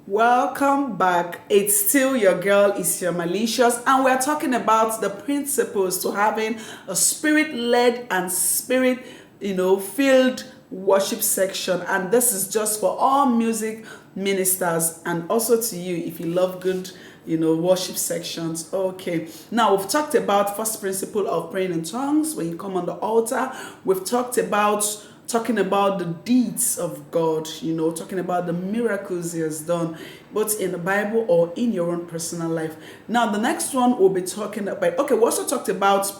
Welcome back. It's still your girl, Isia Malicious, and we're talking about the principles to having a spirit-led and filled worship section. And this is just for all music ministers and also to you if you love good, worship sections. Okay. Now we've talked about first principle of praying in tongues when you come on the altar. We've talking about the deeds of God, talking about the miracles he has done, both in the Bible or in your own personal life. Now, the next one we'll be talking about, we also talked about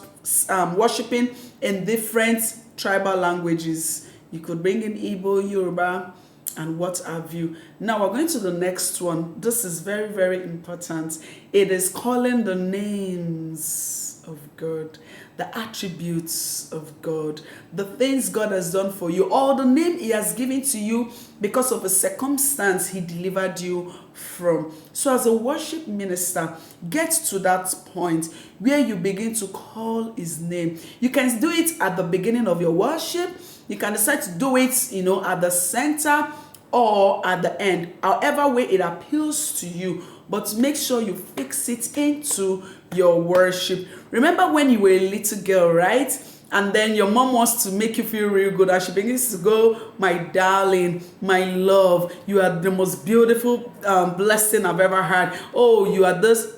worshiping in different tribal languages. You could bring in Igbo, Yoruba, and what have you. Now, we're going to the next one. This is very, very important. It is calling the names of God, the attributes of God, the things God has done for you, or the name he has given to you because of a circumstance he delivered you from. So as a worship minister, get to that point where you begin to call his name. You can do it at the beginning of your worship. You can decide to do it, at the center or at the end, however way it appeals to you. But make sure you fix it into your worship. Remember when you were a little girl, right? And then your mom wants to make you feel real good, and she begins to go, my darling, my love, you are the most beautiful blessing I've ever had. Oh, you are this.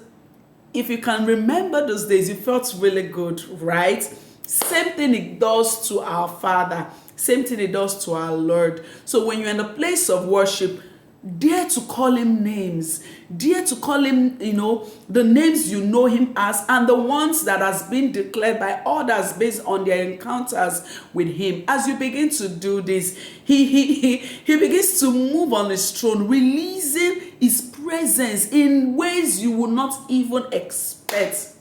If you can remember those days, you felt really good, right? Same thing it does to our Father. Same thing it does to our Lord. So when you're in a place of worship, dare to call him names. Dare to call him, the names you know him as, and the ones that has been declared by others based on their encounters with him. As you begin to do this, he begins to move on his throne, releasing his presence in ways you will not even expect.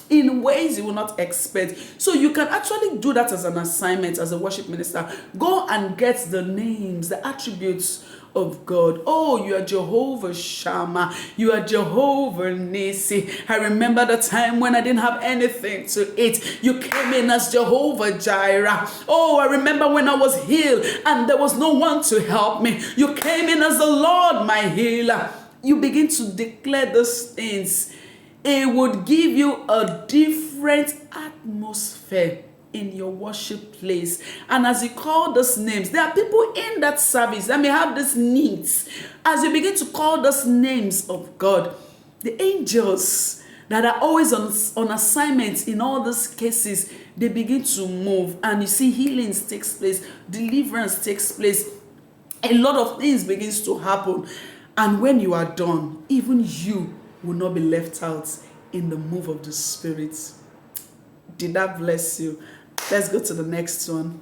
In ways you will not expect. So you can actually do that as an assignment as a worship minister. Go and get the names, the attributes of God. Oh, you are Jehovah Shammah. You are Jehovah Nisi. I remember the time when I didn't have anything to eat. You came in as Jehovah Jireh. Oh, I remember when I was healed and there was no one to help me. You came in as the Lord, my healer. You begin to declare those things. It would give you a different atmosphere in your worship place. And as you call those names, there are people in that service that may have these needs. As you begin to call those names of God, the angels that are always on assignment in all these cases, they begin to move. And you see healings takes place, deliverance takes place. A lot of things begins to happen. And when you are done, even you will not be left out in the move of the Spirit. Did that bless you? Let's go to the next one.